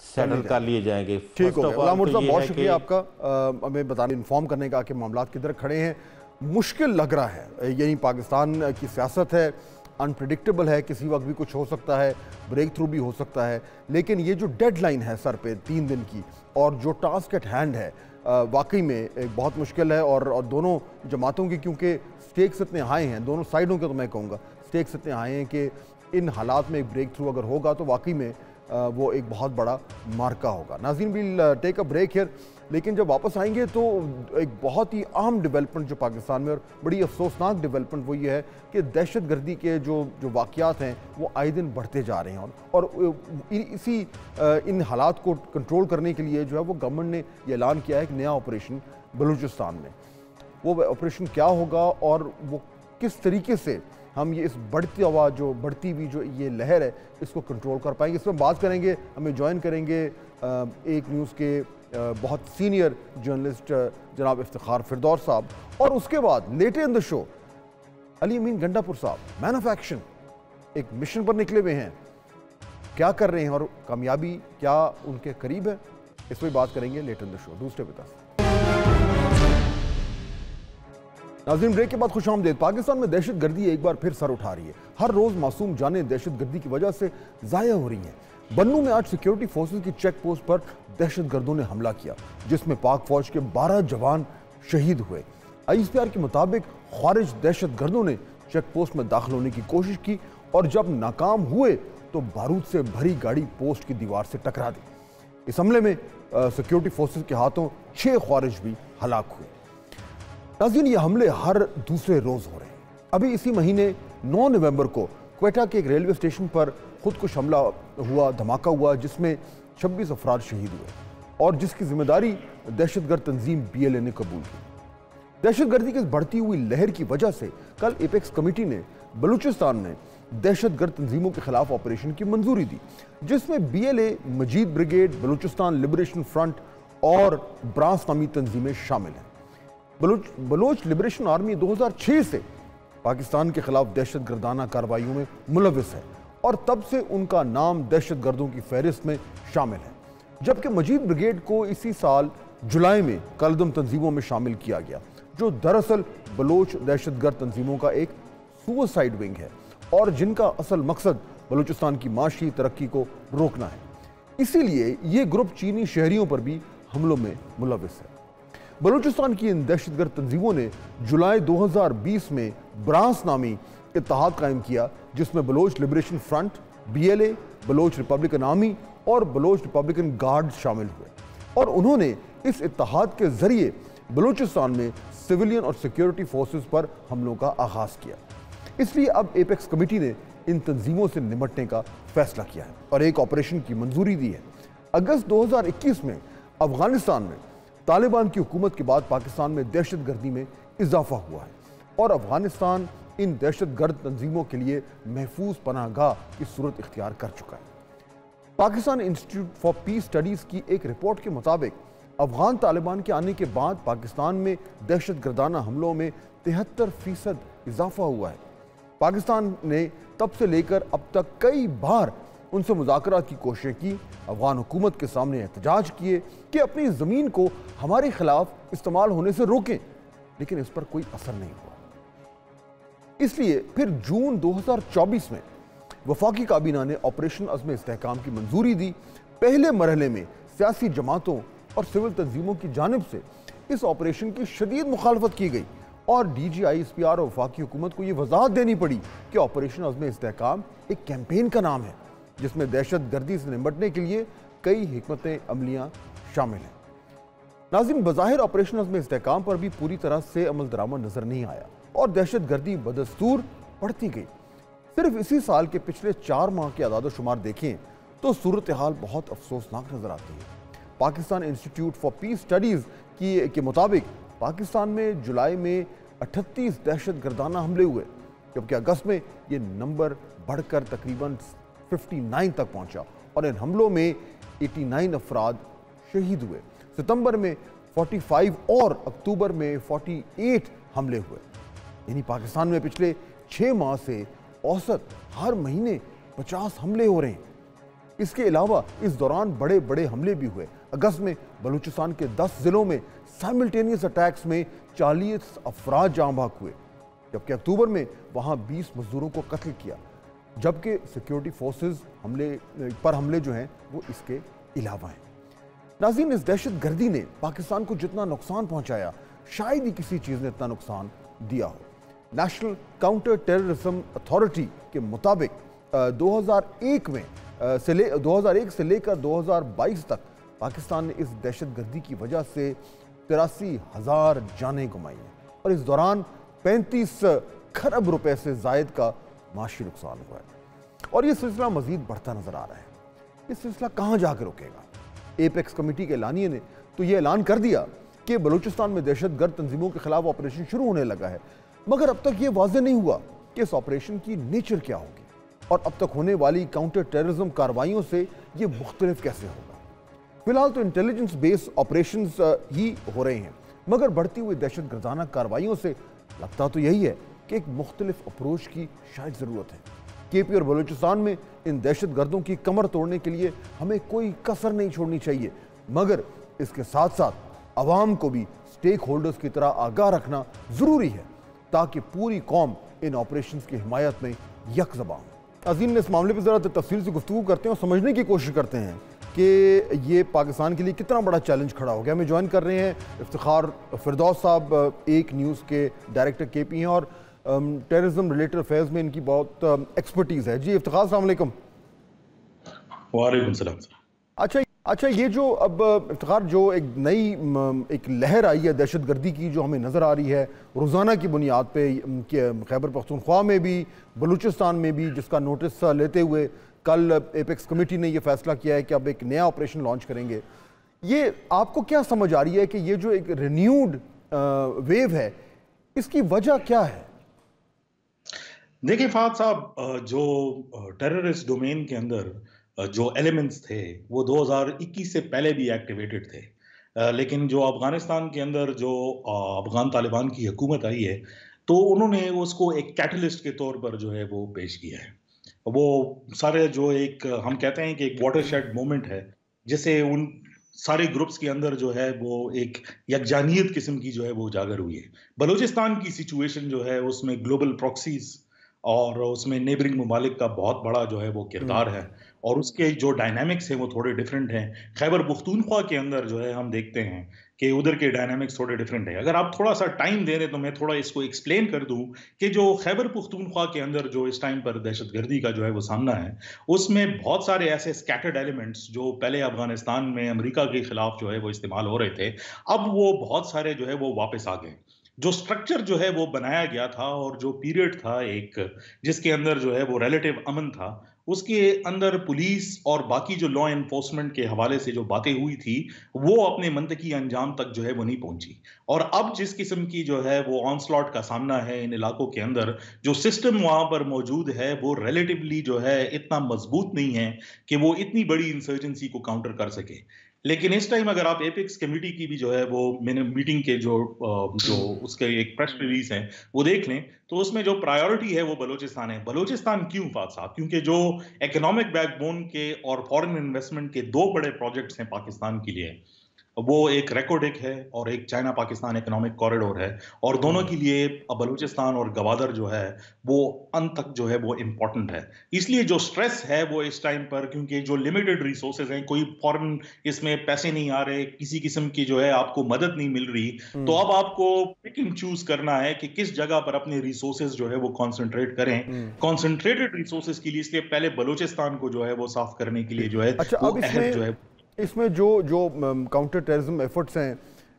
सेटल कर लिए जाएंगे। ठीक हो गया। बहुत शुक्रिया आपका हमें बताने, इन्फॉर्म करने का कि मामला किधर खड़े हैं। मुश्किल लग रहा है, यही पाकिस्तान की सियासत है, अनप्रिडिक्टेबल है, किसी वक्त भी कुछ हो सकता है, ब्रेक थ्रू भी हो सकता है। लेकिन ये जो डेडलाइन है सर पे 3 दिन की, और जो टास्क एट हैंड है, वाकई में एक बहुत मुश्किल है। और दोनों जमातों की, क्योंकि स्टेक्स इतने हाई हैं, दोनों साइडों के, तो मैं कहूँगा स्टेक्स इतने हाई हैं कि इन हालात में एक ब्रेक थ्रू अगर होगा तो वाकई में वो एक बहुत बड़ा मार्का होगा। नाज़रीन, will take a break here, लेकिन जब वापस आएंगे तो एक बहुत ही अहम डेवलपमेंट जो पाकिस्तान में और बड़ी अफसोसनाक डेवलपमेंट वो ये है कि दहशत गर्दी के जो वाक़यात हैं वो आए दिन बढ़ते जा रहे हैं और इन हालात को कंट्रोल करने के लिए जो है वो गवर्नमेंट ने ये ऐलान किया है कि नया ऑपरेशन बलूचिस्तान में। वो ऑपरेशन क्या होगा और वो किस तरीके से हम ये इस बढ़ती हुई जो ये लहर है इसको कंट्रोल कर पाएंगे, इस पर बात करेंगे। हमें ज्वाइन करेंगे एक न्यूज़ के बहुत सीनियर जर्नलिस्ट जनाब इफ्तिखार फिरदौस साहब, और उसके बाद later in the show Ali Amin Gandapur साहब, मैन ऑफ एक्शन, एक मिशन पर निकले हुए हैं, क्या कर रहे हैं और कामयाबी क्या उनके करीब है, इस पर बात करेंगे लेटर इन द शो। दूसरे पे नाज़रीन, ब्रेक के बाद खुशामदीद। पाकिस्तान में दहशत गर्दी एक बार फिर सर उठा रही है। हर रोज मासूम जानें दहशत गर्दी की वजह से ज़ाया हो रही हैं। बन्नू में आज सिक्योरिटी फोर्सेस की चेक पोस्ट पर दहशत गर्दों ने हमला किया, जिसमें पाक फौज के 12 जवान शहीद हुए। ISPR के मुताबिक खारिज दहशत गर्दों ने चेक पोस्ट में दाखिल होने की कोशिश की और जब नाकाम हुए तो बारूद से भरी गाड़ी पोस्ट की दीवार से टकरा दी। इस हमले में सिक्योरिटी फोर्सेस के हाथों 6 खारिज भी हलाक हुए। नाज़रीन, ये हमले हर दूसरे रोज हो रहे हैं। अभी इसी महीने 9 नवंबर को क्वेटा के एक रेलवे स्टेशन पर खुदकुश हमला हुआ, धमाका हुआ, जिसमें 26 अफराद शहीद हुए और जिसकी जिम्मेदारी दहशतगर्द तंजीम BLA ने कबूल की। दहशतगर्दी की बढ़ती हुई लहर की वजह से कल एपेक्स कमेटी ने बलूचिस्तान में दहशतगर्द तंजीमों के खिलाफ ऑपरेशन की मंजूरी दी, जिसमें BLA, मजीद ब्रिगेड, बलूचिस्तान लिबरेशन फ्रंट और ब्रास नामी तंजीमें शामिल हैं। बलोच लिबरेशन आर्मी 2006 से पाकिस्तान के खिलाफ दहशत गर्दाना कार्रवाइयों में मुलविस है और तब से उनका नाम दहशत गर्दों की फहरिस्त में शामिल है, जबकि मजीद ब्रिगेड को इसी साल जुलाई में कलदम तंजीमों में शामिल किया गया, जो दरअसल बलोच दहशत गर्द तंजीमों का एक सुसाइड विंग है और जिनका असल मकसद बलूचिस्तान की माशी तरक्की को रोकना है। इसीलिए ये ग्रुप चीनी शहरियों पर भी हमलों में मुलविस है। बलूचिस्तान की इन दहशतगर्द तंजीमों ने जुलाई 2020 में ब्रास नामी इत्तेहाद कायम किया, जिसमें Baloch Liberation Front, BLA, Baloch Republican Army और बलोच रिपब्लिकन गार्ड शामिल हुए और उन्होंने इस इत्तेहाद के जरिए बलूचिस्तान में सिविलियन और सिक्योरिटी फोर्सेस पर हमलों का आगाज किया। इसलिए अब एपेक्स कमेटी ने इन तंजीमों से निपटने का फैसला किया है और एक ऑपरेशन की मंजूरी दी है। अगस्त 2021 में अफगानिस्तान में तालिबान की हुकूमत के बाद पाकिस्तान में दहशत गर्दी में इजाफा हुआ है और अफगानिस्तान इन दहशत गर्द तंजीमों के लिए महफूज पनाहगाह की सूरत इख्तियार कर चुका है। Pakistan institute for piece studies की एक रिपोर्ट के मुताबिक अफगान तालिबान के आने के बाद पाकिस्तान में दहशत गर्दाना हमलों में 73% इजाफा हुआ है। पाकिस्तान ने तब से लेकर अब तक कई बार उनसे मुज़ाकरात की कोशिशें की, अफगान हुकूमत के सामने एहतजाज किए कि अपनी ज़मीन को हमारे खिलाफ इस्तेमाल होने से रोकें, लेकिन इस पर कोई असर नहीं हुआ। इसलिए फिर जून 2024 में वफाकी काबीना ने ऑपरेशन अज़्म इस्तेहकाम की मंजूरी दी। पहले मरहले में सियासी जमातों और सिविल तंजीमों की जानिब से इस ऑपरेशन की शदीद मुखालफत की गई और DG ISPR और वफाकी हुकूमत को यह वजाहत देनी पड़ी कि ऑपरेशन अज़्म इस्तेहकाम एक कैंपेन का नाम है, जिसमें दहशत गर्दी से निपटने के लिए कई हिकमतें अमलियाँ शामिल हैं। नाज़रीन, बज़ाहिर ऑपरेशन अज़्म इस्तेहकाम पर भी पूरी तरह से अमल दरामद नजर नहीं आया और दहशत गर्दी बदस्तूर बढ़ती गई। सिर्फ इसी साल के पिछले 4 माह के आदाद शुमार देखें तो सूरत हाल बहुत अफसोसनाक नजर आती है। Pakistan institute for piece studies के मुताबिक पाकिस्तान में जुलाई में 38 दहशत गर्दाना हमले हुए, जबकि अगस्त में ये नंबर बढ़कर तकरीबन 59 तक पहुंचा और इन हमलों में 89 अफराद शहीद हुए। सितंबर में 45 और अक्टूबर में 48 हमले हुए। यानी पाकिस्तान में पिछले 6 माह से औसत हर महीने 50 हमले हो रहे हैं। इसके अलावा इस दौरान बड़े बड़े हमले भी हुए। अगस्त में बलूचिस्तान के 10 जिलों में साइमल्टेनियस अटैक्स में 40 अफराद जाँ बहक हुए, जबकि अक्टूबर में वहाँ 20 मजदूरों को कत्ल किया, जबकि सिक्योरिटी फोर्सेस हमले जो हैं वो इसके अलावा हैं। नाज़रीन, इस दहशत गर्दी ने पाकिस्तान को जितना नुकसान पहुंचाया शायद ही किसी चीज़ ने इतना नुकसान दिया हो। नेशनल काउंटर टेररिज्म अथॉरिटी के मुताबिक 2001 में 2001 से लेकर 2022 तक पाकिस्तान ने इस दहशतगर्दी की वजह से 83,000 जानें गुमाई हैं और इस दौरान 35 खरब रुपए से जायद का माशी नुकसान हुआ है और ये सिलसिला मजीद बढ़ता नजर आ रहा है। ये सिलसिला कहाँ जाकर रुकेगा? एपेक्स कमेटी के एलानिये ने तो ये ऐलान कर दिया कि बलूचिस्तान में दहशतगर्द तंजीमों के खिलाफ ऑपरेशन शुरू होने लगा है, मगर अब तक ये वाज़ेह नहीं हुआ कि इस ऑपरेशन की नेचर क्या होगी और अब तक होने वाली काउंटर टेररिज्म कार्रवाइयों से ये मुख्तलिफ कैसे होगा। फिलहाल तो इंटेलिजेंस बेस्ड ऑपरेशंस ही हो रहे हैं, मगर बढ़ती हुई दहशतगर्दाना कार्रवाइयों से लगता तो यही है कि एक मुख्तलिफ अप्रोच की शायद ज़रूरत है। केपी और बलूचिस्तान में इन दहशतगर्दों की कमर तोड़ने के लिए हमें कोई कसर नहीं छोड़नी चाहिए, मगर इसके साथ साथ अवाम को भी स्टेक होल्डर्स की तरह आगाह रखना ज़रूरी है ताकि पूरी कौम इन ऑपरेशंस की हिमायत में यक ज़बां हो। अज़ीम ने इस मामले पर ज़रा तफसील से गुफ्तगू करते हैं और समझने की कोशिश करते हैं कि ये पाकिस्तान के लिए कितना बड़ा चैलेंज खड़ा हो गया। हमें ज्वाइन कर रहे हैं इफ्तिखार फिरदौस साहब, एक न्यूज़ के डायरेक्टर केपी हैं और टेररिज्म रिलेटेड अफेयर्स में इनकी बहुत एक्सपर्टीज़ है। जी इफ्तिखार, अस्सलाम वालेकुम। वालेकुम सलाम। अच्छा, ये जो अब इफ्तिखार जो एक नई एक लहर आई है दहशतगर्दी की जो हमें नज़र आ रही है रोज़ाना की बुनियाद पे, खैबर पख्तूनख्वा में भी बलूचिस्तान में भी, जिसका नोटिस लेते हुए कल एपेक्स कमेटी ने ये फैसला किया है कि अब एक नया ऑपरेशन लॉन्च करेंगे। ये आपको क्या समझ आ रही है कि ये जो एक रिन्यूड वेव है इसकी वजह क्या है? देखिए फाद साहब, जो टेररिस्ट डोमेन के अंदर जो एलिमेंट्स थे वो 2021 से पहले भी एक्टिवेटेड थे, लेकिन जो अफगानिस्तान के अंदर जो अफगान तालिबान की हुकूमत आई है तो उन्होंने उसको एक कैटलिस्ट के तौर पर जो है वो पेश किया है। वो सारे जो एक हम कहते हैं कि एक वाटरशेड मोमेंट है जिसे उन सारे ग्रुप्स के अंदर जो है वो एक यकजानियत किस्म की जो है वो उजागर हुई है। बलूचिस्तान की सिचुएशन जो है उसमें ग्लोबल प्रॉक्सीज और उसमें नेबरिंग ममालिक का बहुत बड़ा जो है वो किरदार है और उसके जो डायनामिक्स हैं वो थोड़े डिफरेंट हैं। खैबर पख्तूनख्वा के अंदर जो है हम देखते हैं कि उधर के डायनामिक्स थोड़े डिफरेंट है। अगर आप थोड़ा सा टाइम दे रहे तो मैं थोड़ा इसको एक्सप्लेन कर दूं कि जो खैबर पख्तूनख्वा के अंदर जो इस टाइम पर दहशतगर्दी का जो है वो सामना है उसमें बहुत सारे ऐसे स्कैटर्ड एलिमेंट्स जो पहले अफगानिस्तान में अमेरिका के खिलाफ जो है वो इस्तेमाल हो रहे थे, अब वो बहुत सारे जो है वो वापस आ गए। जो स्ट्रक्चर जो है वो बनाया गया था और जो पीरियड था एक जिसके अंदर जो है वो रिलेटिव अमन था, उसके अंदर पुलिस और बाकी जो लॉ एनफोर्समेंट के हवाले से जो बातें हुई थी वो अपने मंतकी अंजाम तक जो है वो नहीं पहुंची। और अब जिस किस्म की जो है वो ऑनस्लॉट का सामना है इन इलाकों के अंदर, जो सिस्टम वहां पर मौजूद है वो रिलेटिवली जो है इतना मजबूत नहीं है कि वो इतनी बड़ी इंसर्जेंसी को काउंटर कर सके। लेकिन इस टाइम अगर आप एपेक्स कमेटी की भी जो है वो मैंने मीटिंग के जो उसके एक प्रेस रिलीज है वो देख लें तो उसमें जो प्रायोरिटी है वो बलूचिस्तान है। बलूचिस्तान क्यों फाद साहब? क्योंकि जो इकोनॉमिक बैकबोन के और फॉरेन इन्वेस्टमेंट के दो बड़े प्रोजेक्ट्स हैं पाकिस्तान के लिए, वो एक रेकोडेक है और एक चाइना पाकिस्तान इकोनॉमिक कॉरिडोर है और दोनों के लिए बलूचिस्तान और गवादर जो है वो अंत तक जो है वो इम्पोर्टेंट है। इसलिए जो स्ट्रेस है वो इस टाइम पर, क्योंकि जो लिमिटेड रिसोर्सेज हैं, कोई फॉरेन इसमें पैसे नहीं आ रहे, किसी किस्म की जो है आपको मदद नहीं मिल रही, तो अब आपको पिक एंड चूज करना है कि किस जगह पर अपने रिसोर्सेज जो है वो कॉन्सेंट्रेट करें। कॉन्सेंट्रेटेड रिसोर्सेज के लिए इसलिए पहले बलूचिस्तान को जो है वो साफ करने के लिए जो है वो अहम जो है इसमें जो काउंटर टेररिज्म एफर्ट्स हैं,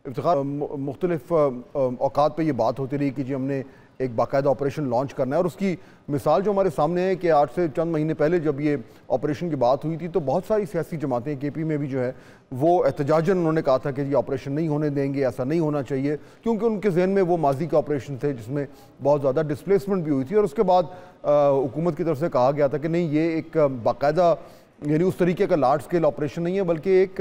इफ्तिखार मुख्तलिफ औकात पे ये बात होती रही कि जी हमने एक बाकायदा ऑपरेशन लॉन्च करना है और उसकी मिसाल जो हमारे सामने है कि आज से चंद महीने पहले जब ये ऑपरेशन की बात हुई थी तो बहुत सारी सियासी जमातें केपी में भी जो है वो एहतजाजन उन्होंने कहा था कि ये ऑपरेशन नहीं होने देंगे, ऐसा नहीं होना चाहिए, क्योंकि उनके जहन में वो माजी का ऑपरेशन थे जिसमें बहुत ज़्यादा डिस्प्लेसमेंट भी हुई थी और उसके बाद हुकूमत की तरफ से कहा गया था कि नहीं ये एक बाकायदा यानी उस तरीके का लार्ज स्केल ऑपरेशन नहीं है बल्कि एक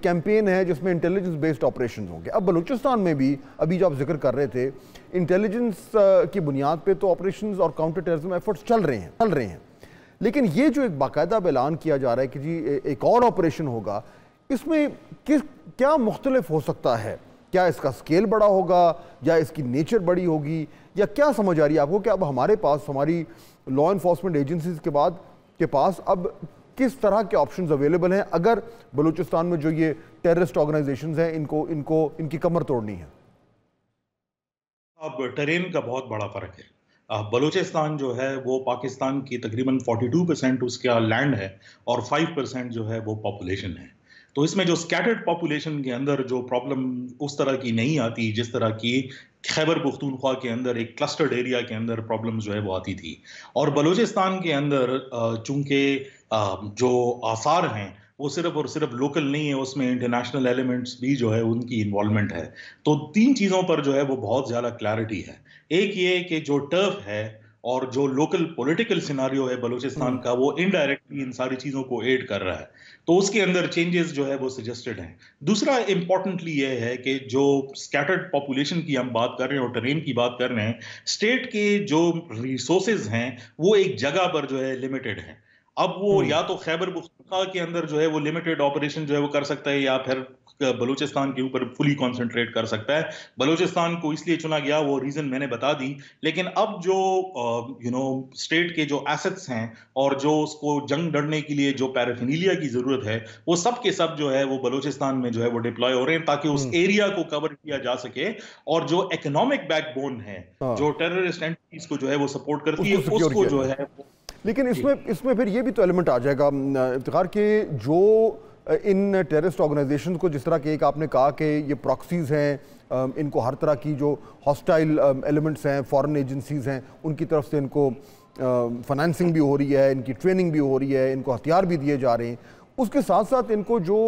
कैंपेन है जिसमें इंटेलिजेंस बेस्ड ऑपरेशन होंगे। अब बलूचिस्तान में भी अभी जो आप जिक्र कर रहे थे इंटेलिजेंस की बुनियाद पे तो ऑपरेशंस और काउंटर टेररिज्म एफर्ट्स चल रहे हैं, लेकिन ये जो एक बाकायदा ऐलान किया जा रहा है कि जी एक और ऑपरेशन होगा, इसमें क्या मुख्तलिफ हो सकता है? क्या इसका स्केल बड़ा होगा या इसकी नेचर बड़ी होगी, या क्या समझ आ रही है आपको कि अब हमारे पास हमारी लॉ एनफोर्समेंट एजेंसीज के पास अब किस तरह के ऑप्शंस अवेलेबल हैं अगर बलूचिस्तान में जो ये टेररिस्ट ऑर्गेनाइजेशंस हैं इनकी कमर तोड़नी है? अब टेरेन का बहुत बड़ा फर्क है। बलूचिस्तान जो है वो पाकिस्तान की तकरीबन 42% उसका लैंड है और 5% जो है वो पॉपुलेशन है। तो इसमें जो स्कैटर्ड पॉपुलेशन के अंदर जो प्रॉब्लम उस तरह की नहीं आती जिस तरह की खैबर पख्तूनख्वा के अंदर एक क्लस्टर्ड एरिया के अंदर प्रॉब्लम जो है वो आती थी। और बलूचिस्तान के अंदर चूंकि जो आसार हैं वो सिर्फ और सिर्फ लोकल नहीं है, उसमें इंटरनेशनल एलिमेंट्स भी जो है उनकी इन्वॉल्वमेंट है। तो 3 चीज़ों पर जो है वो बहुत ज़्यादा क्लैरिटी है। एक ये कि जो टर्फ है और जो लोकल पॉलिटिकल सिनारियो है बलूचिस्तान का, वो इनडायरेक्टली इन सारी चीज़ों को एड कर रहा है, तो उसके अंदर चेंजेस जो है वो सजेस्टेड हैं। दूसरा इंपॉर्टेंटली ये है कि जो स्कैटर्ड पॉपुलेशन की हम बात कर रहे हैं और टेरेन की बात कर रहे हैं, स्टेट के जो रिसोर्सेज हैं वो एक जगह पर जो है लिमिटेड हैं। अब वो या तो खैबर पख्तूनख्वा के अंदर जो है वो लिमिटेड ऑपरेशन जो है वो कर सकता है या फिर बलूचिस्तान के ऊपर फुली कंसंट्रेट कर सकता है। बलूचिस्तान को इसलिए चुना गया, वो रीजन मैंने बता दी। लेकिन अब जो स्टेट के जो एसेट्स हैं और जो उसको जंग लड़ने के लिए जो पैराफिनीलिया की जरूरत है, वो सब के सब जो है वो बलूचिस्तान में जो है वो डिप्लॉय हो रहे हैं ताकि उस एरिया को कवर किया जा सके और जो इकोनॉमिक बैकबोन है जो टेररिस्ट एंटिटीज को जो है वो सपोर्ट करती है उसको जो है। लेकिन इसमें फिर ये भी तो एलिमेंट आ जाएगा इफ्तिखार के, जो इन टेररिस्ट ऑर्गेनाइजेशन को जिस तरह के एक आपने कहा कि ये प्रॉक्सीज हैं, इनको हर तरह की जो हॉस्टाइल एलिमेंट्स हैं, फॉरेन एजेंसीज हैं, उनकी तरफ से इनको फाइनेंसिंग भी हो रही है, इनकी ट्रेनिंग भी हो रही है, इनको हथियार भी दिए जा रहे हैं। उसके साथ साथ इनको जो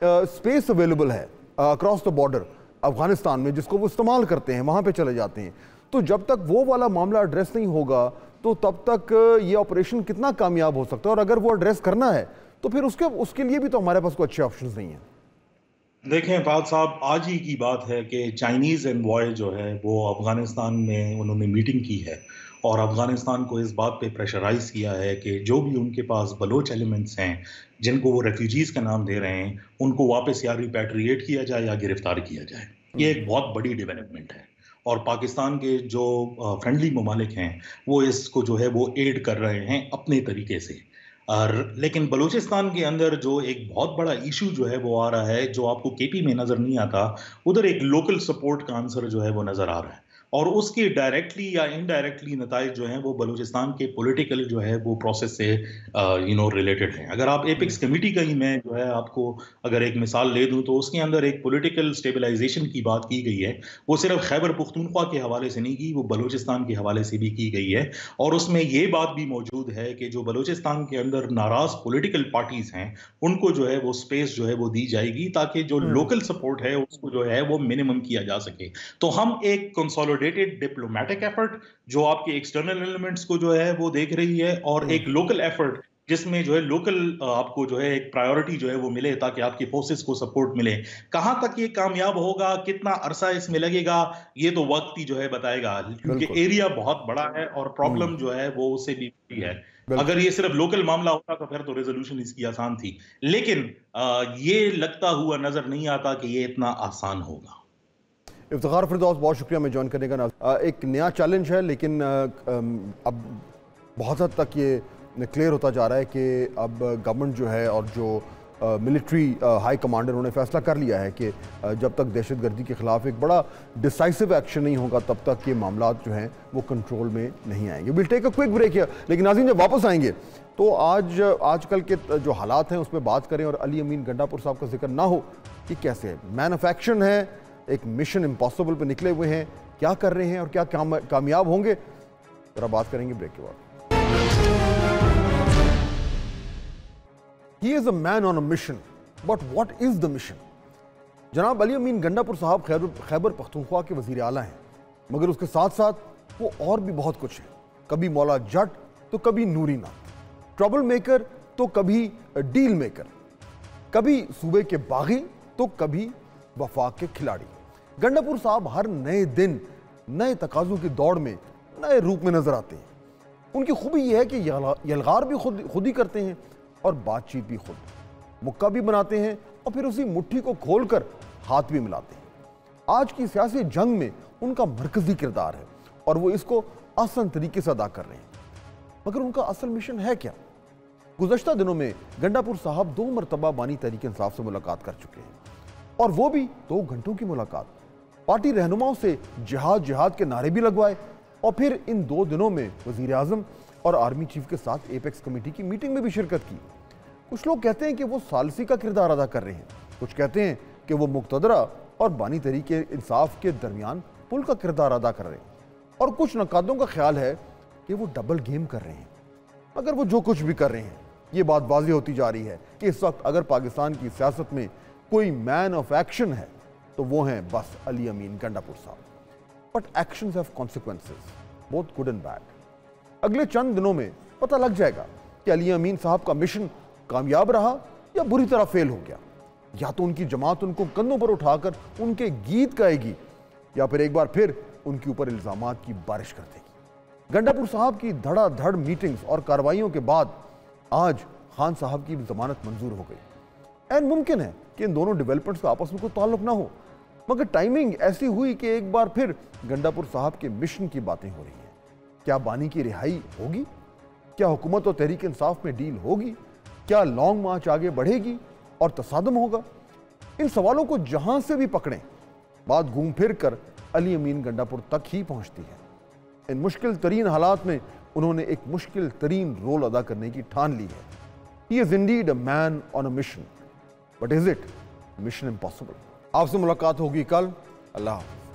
स्पेस अवेलेबल है अक्रॉस द बॉर्डर अफगानिस्तान में जिसको वो इस्तेमाल करते हैं, वहाँ पर चले जाते हैं। तो जब तक वो वाला मामला एड्रेस नहीं होगा तो तब तक ये ऑपरेशन कितना कामयाब हो सकता है, और अगर वो एड्रेस करना है तो फिर उसके लिए भी तो हमारे पास कोई अच्छे ऑप्शंस नहीं है। देखें फाद साहब, आज ही की बात है कि चाइनीज एनवॉय जो है वो अफगानिस्तान में उन्होंने मीटिंग की है और अफगानिस्तान को इस बात पे प्रेशराइज किया है कि जो भी उनके पास बलोच एलिमेंट्स हैं जिनको वो रेफ्यूजीज का नाम दे रहे हैं, उनको वापस या रिपैट्रिएट किया जाए या गिरफ्तार किया जाए। ये एक बहुत बड़ी डेवलपमेंट है और पाकिस्तान के जो फ्रेंडली ममालिक हैं वो इसको जो है वो एड कर रहे हैं अपने तरीके से। लेकिन बलूचिस्तान के अंदर जो एक बहुत बड़ा इशू जो है वो आ रहा है, जो आपको केपी में नज़र नहीं आता, उधर एक लोकल सपोर्ट का आंसर जो है वो नज़र आ रहा है और उसके डायरेक्टली या इनडायरेक्टली नताइज जो हैं वो बलूचिस्तान के पॉलिटिकल जो है वो प्रोसेस से रिलेटेड हैं। अगर आप एपिक्स कमेटी का ही मैं जो है आपको अगर एक मिसाल ले दूं तो उसके अंदर एक पॉलिटिकल स्टेबलाइजेशन की बात की गई है। वो सिर्फ खैबर पख्तूनख्वा के हवाले से नहीं की, वो बलूचिस्तान के हवाले से भी की गई है और उसमें ये बात भी मौजूद है कि जो बलूचिस्तान के अंदर नाराज पॉलिटिकल पार्टीज हैं उनको जो है वो स्पेस जो है वो दी जाएगी ताकि जो लोकल सपोर्ट है उसको जो है वो मिनिमम किया जा सके। तो हम एक कंसोलिडेटेड डिप्लोमेटिक एफर्ट जो आपके एक्सटर्नल एलिमेंट्स को जो है वो देख रही है और एक लोकल एफर्ट जिसमें जो है लोकल आपको जो है एक प्रायोरिटी जो है वो मिले ताकि आपकी फोर्सेस को सपोर्ट मिले। कहां तक ये कामयाब होगा, कितना अरसा इसमें लगेगा, ये तो वक्त ही जो है बताएगा, क्योंकि एरिया बहुत बड़ा है और प्रॉब्लम जो है वो उससे भी बड़ी है। अगर ये सिर्फ लोकल मामला होता तो फिर तो रेजोल्यूशन इसकी आसान थी, लेकिन ये लगता हुआ नजर नहीं आता कि ये इतना आसान होगा। इफ्तिखार फिरदौस, बहुत शुक्रिया मैं ज्वाइन करने का। एक नया चैलेंज है लेकिन अब बहुत हद तक ये क्लियर होता जा रहा है कि अब गवर्नमेंट जो है और जो मिलिट्री हाई कमांडर उन्होंने फैसला कर लिया है कि जब तक दहशतगर्दी के ख़िलाफ़ एक बड़ा डिसाइसिव एक्शन नहीं होगा तब तक ये मामला जो हैं वो कंट्रोल में नहीं आएंगे। Will take a quick break है, लेकिन नाज़रीन जब वापस आएंगे तो आजकल के जो हालात हैं उस पर बात करें और अली अमीन गंडापुर साहब का जिक्र ना हो कि कैसे मैन ऑफ एक्शन है, एक मिशन इम्पॉसिबल पे निकले हुए हैं, क्या कर रहे हैं और क्या कामयाब होंगे, जरा बात करेंगे ब्रेक के बाद। He is a man on a mission, but what is the mission? जनाब अली अमीन गंडापुर साहब खैबर पख्तूनख्वा के वज़ीर आला हैं, मगर उसके साथ साथ वो और भी बहुत कुछ है। कभी मौला जट तो कभी नूरी नाथ, ट्रबल मेकर तो कभी डील मेकर, कभी सूबे के बागी तो कभी वफाक के खिलाड़ी। गंडापुर साहब हर नए दिन नए तकाज़ों की दौड़ में नए रूप में नजर आते हैं। उनकी खूबी यह है कि यलगार भी खुद ही करते हैं और बातचीत भी खुद, मुक्का भी बनाते हैं और फिर उसी मुट्ठी को खोलकर हाथ भी मिलाते हैं। आज की सियासी जंग में उनका मरकजी किरदार है और वो इसको आसान तरीके से अदा कर रहे हैं। मगर उनका असल मिशन है क्या? गुज़श्ता दिनों में गंडापुर साहब 2 मरतबा बानी तहरीक इंसाफ से मुलाकात कर चुके हैं और वो भी 2 घंटों की मुलाकात। पार्टी रहनुमाओं से जिहाद जिहाद के नारे भी लगवाए, और फिर इन 2 दिनों में वजीर आजम और आर्मी चीफ के साथ एपेक्स कमेटी की मीटिंग में भी शिरकत की। कुछ लोग कहते हैं कि वो सालसी का किरदार अदा कर रहे हैं, कुछ कहते हैं कि वो मुक्तदरा और बानी तहरीके इंसाफ के दरमियान पुल का किरदार अदा कर रहे हैं, और कुछ नकादों का ख्याल है कि वो डबल गेम कर रहे हैं। अगर वो जो कुछ भी कर रहे हैं, ये बात वाज़ेह होती जा रही है कि इस वक्त अगर पाकिस्तान की सियासत में कोई मैन ऑफ एक्शन है तो वो हैं बस अली अमीन गंडापुर साहब। But actions have consequences, both good and bad. अगले चंद दिनों में पता लग जाएगा कि अली अमीन साहब का मिशन कामयाब रहा या बुरी तरह फेल हो गया। या तो उनकी जमात उनको कंधों पर उठाकर उनके गीत गाएगी, या फिर एक बार फिर उनके ऊपर इल्जामात की बारिश कर देगी। गंडापुर साहब की धड़ाधड़ मीटिंग्स और कार्रवाइयों के बाद आज खान साहब की जमानत मंजूर हो गई। एंड मुमकिन है कि इन दोनों डेवलपमेंट्स का आपस में कोई ताल्लुक ना हो, मगर टाइमिंग ऐसी हुई कि एक बार फिर गंडापुर साहब के मिशन की बातें हो रही हैं। क्या बानी की रिहाई होगी? क्या हुकूमत और तहरीक इंसाफ में डील होगी? क्या लॉन्ग मार्च आगे बढ़ेगी और तसादम होगा? इन सवालों को जहां से भी पकड़ें, बात घूम फिर कर अली अमीन गंडापुर तक ही पहुंचती है। इन मुश्किल तरीन हालात में उन्होंने एक मुश्किल तरीन रोल अदा करने की ठान ली है। He is indeed a man on a mission, but is it mission impossible? आपसे मुलाकात होगी कल। अल्लाह हाफ़िज़।